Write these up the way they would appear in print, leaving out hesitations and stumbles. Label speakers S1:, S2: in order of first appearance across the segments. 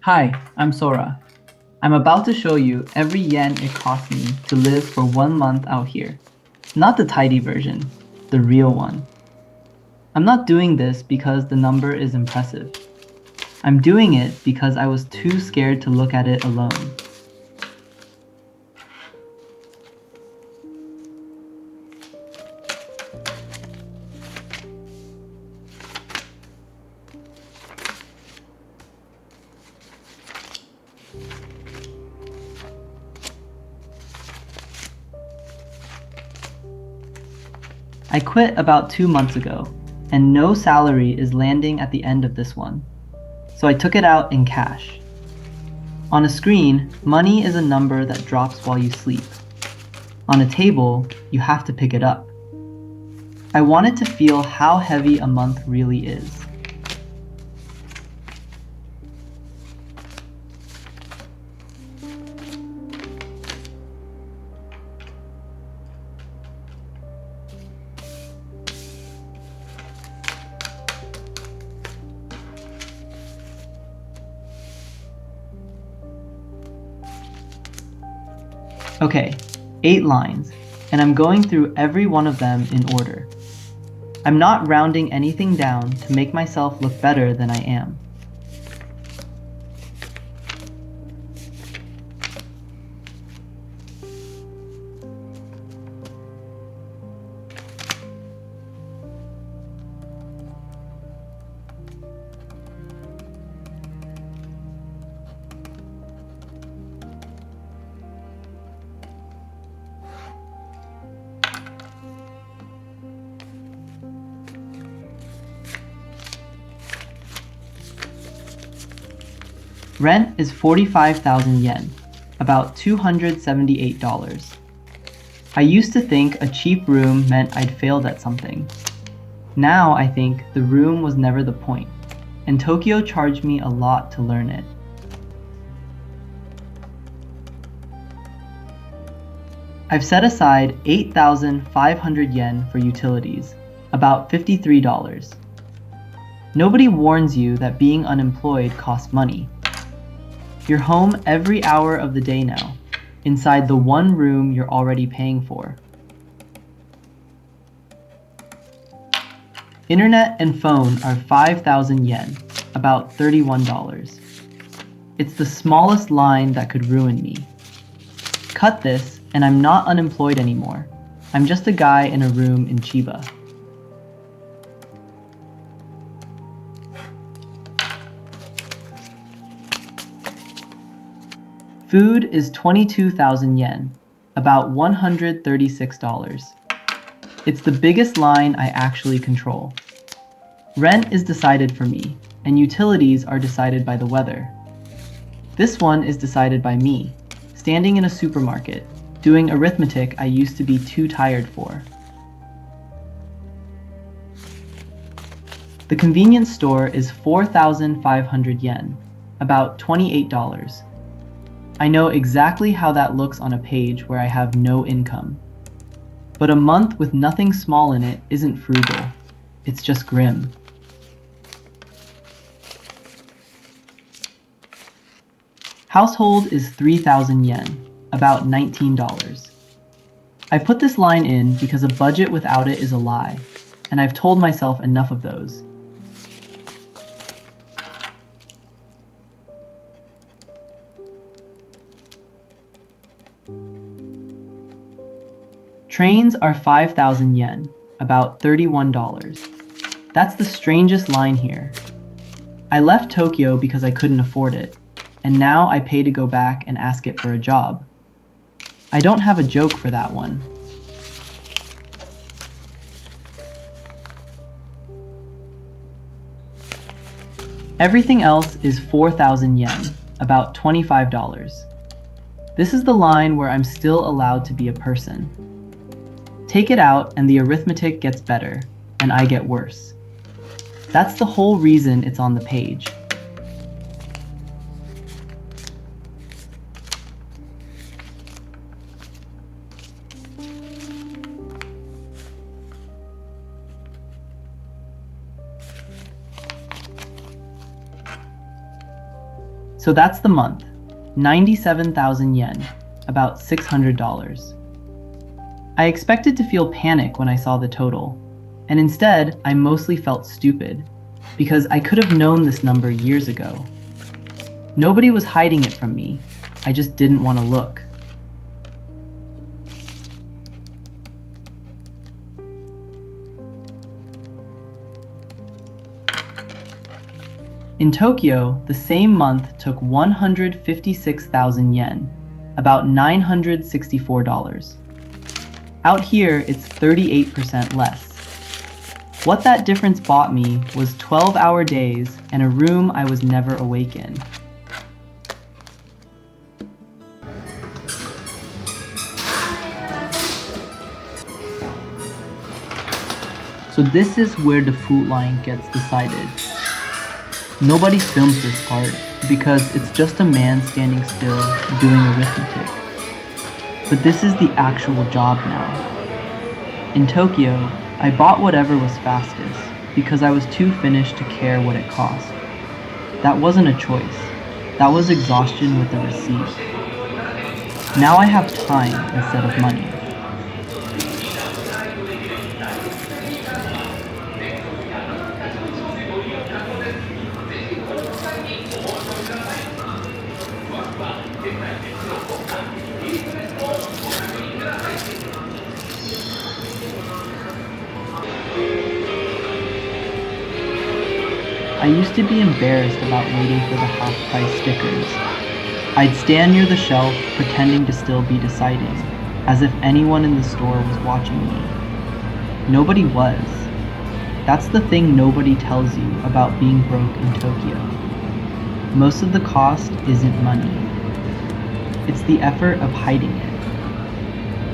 S1: Hi, I'm Sora. I'm about to show you every yen it cost me to live for 1 month out here. Not the tidy version, the real one. I'm not doing this because the number is impressive. I'm doing it because I was too scared to look at it alone. I quit about 2 months ago, and no salary is landing at the end of this one. So I took it out in cash. On a screen, money is a number that drops while you sleep. On a table, you have to pick it up. I wanted to feel how heavy a month really is. Okay, 8 lines, and I'm going through every one of them in order. I'm not rounding anything down to make myself look better than I am. Rent is 45,000 yen, about $278. I used to think a cheap room meant I'd failed at something. Now I think the room was never the point, and Tokyo charged me a lot to learn it. I've set aside 8,500 yen for utilities, about $53. Nobody warns you that being unemployed costs money. You're home every hour of the day now, inside the one room you're already paying for. Internet and phone are 5,000 yen, about $31. It's the smallest line that could ruin me. Cut this, and I'm not unemployed anymore. I'm just a guy in a room in Chiba. Food is 22,000 yen, about $136. It's the biggest line I actually control. Rent is decided for me, and utilities are decided by the weather. This one is decided by me, standing in a supermarket, doing arithmetic I used to be too tired for. The convenience store is 4,500 yen, about $28. I know exactly how that looks on a page where I have no income. But a month with nothing small in it isn't frugal. It's just grim. Household is 3,000 yen, about $19. I put this line in because a budget without it is a lie, and I've told myself enough of those. Trains are 5,000 yen, about $31. That's the strangest line here. I left Tokyo because I couldn't afford it, and now I pay to go back and ask it for a job. I don't have a joke for that one. Everything else is 4,000 yen, about $25. This is the line where I'm still allowed to be a person. Take it out and the arithmetic gets better, and I get worse. That's the whole reason it's on the page. So that's the month, 97,000 yen, about $600. I expected to feel panic when I saw the total, and instead I mostly felt stupid, because I could have known this number years ago. Nobody was hiding it from me, I just didn't want to look. In Tokyo, the same month took 156,000 yen, about $964. Out here, it's 38% less. What that difference bought me was 12-hour days and a room I was never awake in. So this is where the food line gets decided. Nobody films this part because it's just a man standing still doing arithmetic. But this is the actual job now. In Tokyo, I bought whatever was fastest because I was too finished to care what it cost. That wasn't a choice. That was exhaustion with a receipt. Now I have time instead of money. I used to be embarrassed about waiting for the half-price stickers. I'd stand near the shelf, pretending to still be deciding, as if anyone in the store was watching me. Nobody was. That's the thing nobody tells you about being broke in Tokyo. Most of the cost isn't money. It's the effort of hiding it.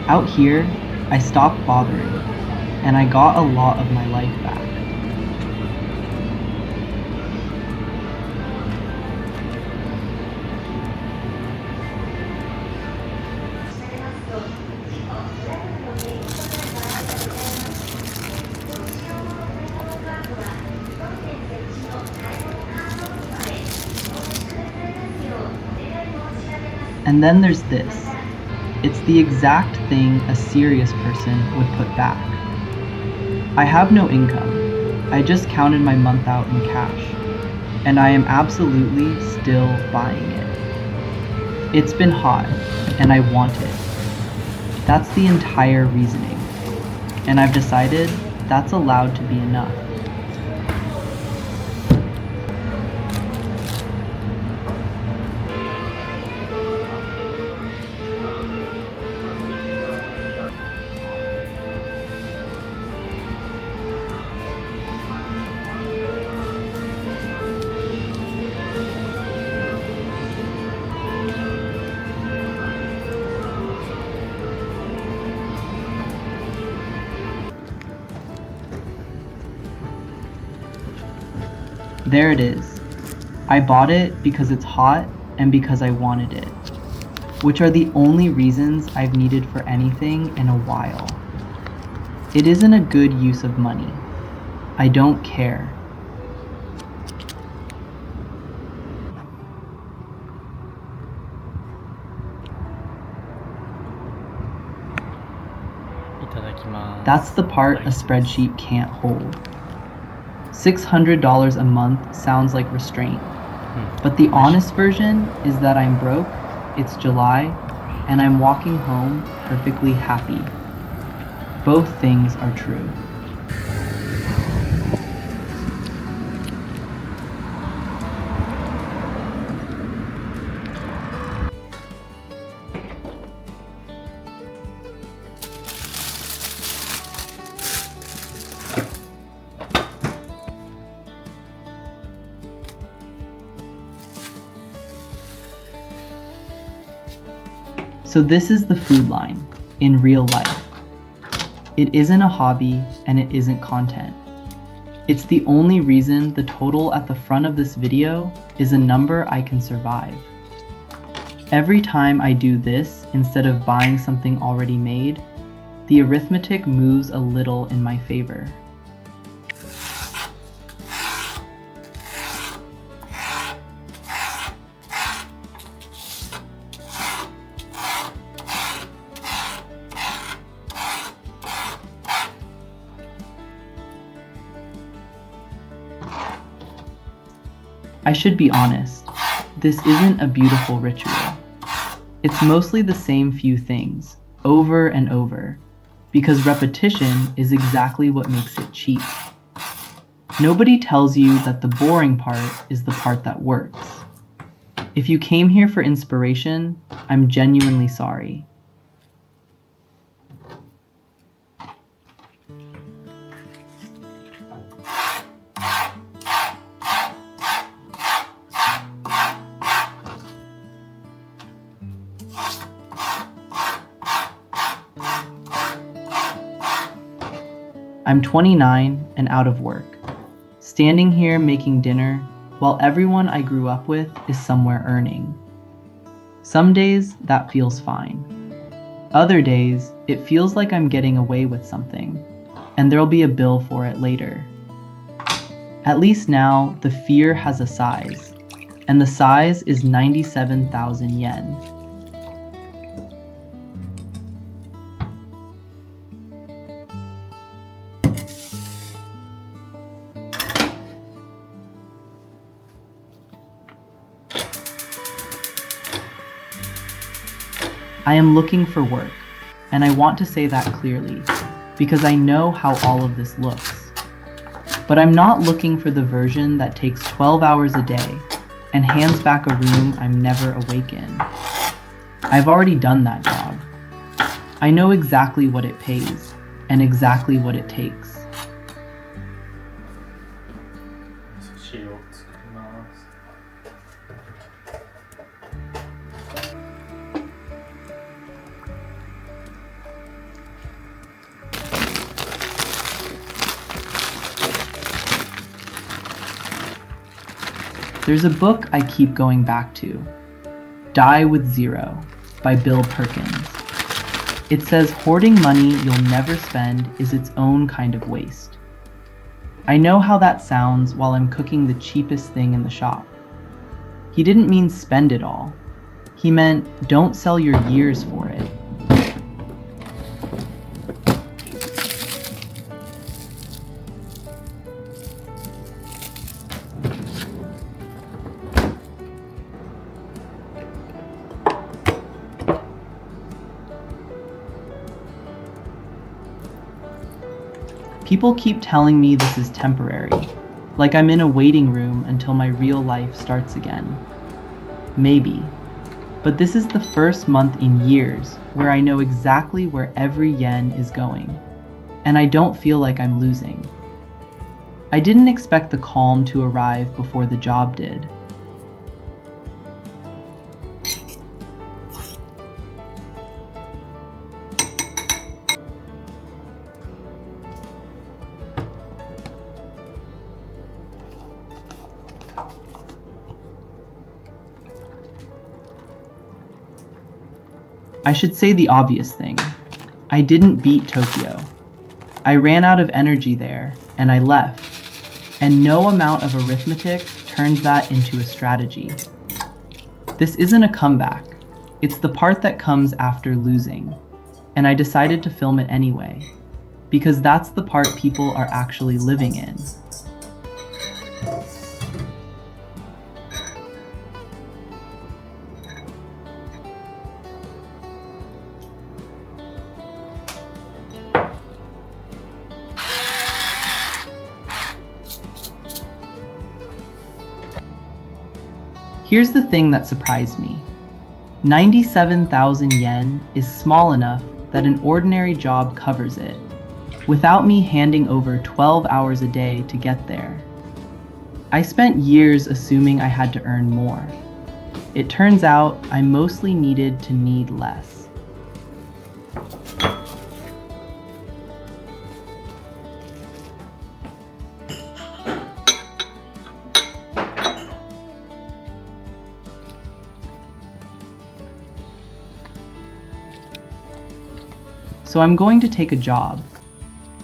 S1: Out here, I stopped bothering, and I got a lot of my life back. And then there's this. It's the exact thing a serious person would put back. I have no income. I just counted my month out in cash. And I am absolutely still buying it. It's been hot, and I want it. That's the entire reasoning. And I've decided that's allowed to be enough. There it is. I bought it because it's hot and because I wanted it, which are the only reasons I've needed for anything in a while. It isn't a good use of money. I don't care. That's the part a spreadsheet can't hold. $600 a month sounds like restraint, but the honest version is that I'm broke, it's July, and I'm walking home perfectly happy. Both things are true. So this is the food line, in real life. It isn't a hobby, and it isn't content. It's the only reason the total at the front of this video is a number I can survive. Every time I do this instead of buying something already made, the arithmetic moves a little in my favor. I should be honest, this isn't a beautiful ritual. It's mostly the same few things, over and over, because repetition is exactly what makes it cheap. Nobody tells you that the boring part is the part that works. If you came here for inspiration, I'm genuinely sorry. I'm 29 and out of work, standing here making dinner while everyone I grew up with is somewhere earning. Some days that feels fine. Other days, it feels like I'm getting away with something, and there'll be a bill for it later. At least now, the fear has a size, and the size is 97,000 yen. I am looking for work, and I want to say that clearly, because I know how all of this looks. But I'm not looking for the version that takes 12 hours a day and hands back a room I'm never awake in. I've already done that job. I know exactly what it pays and exactly what it takes. There's a book I keep going back to, Die with Zero by Bill Perkins. It says hoarding money you'll never spend is its own kind of waste. I know how that sounds while I'm cooking the cheapest thing in the shop. He didn't mean spend it all. He meant don't sell your years for it. People keep telling me this is temporary, like I'm in a waiting room until my real life starts again. Maybe. But this is the first month in years where I know exactly where every yen is going, and I don't feel like I'm losing. I didn't expect the calm to arrive before the job did. I should say the obvious thing. I didn't beat Tokyo. I ran out of energy there, and I left. And no amount of arithmetic turns that into a strategy. This isn't a comeback. It's the part that comes after losing. And I decided to film it anyway, because that's the part people are actually living in. Here's the thing that surprised me. 97,000 yen is small enough that an ordinary job covers it, without me handing over 12 hours a day to get there. I spent years assuming I had to earn more. It turns out I mostly needed to need less. So I'm going to take a job.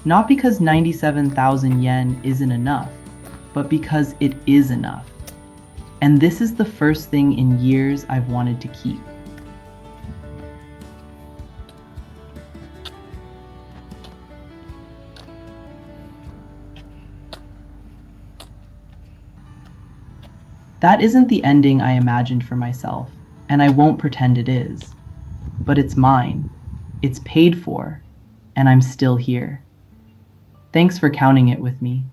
S1: Not because 97,000 yen isn't enough, but because it is enough. And this is the first thing in years I've wanted to keep. That isn't the ending I imagined for myself, and I won't pretend it is. But it's mine. It's paid for, and I'm still here. Thanks for counting it with me.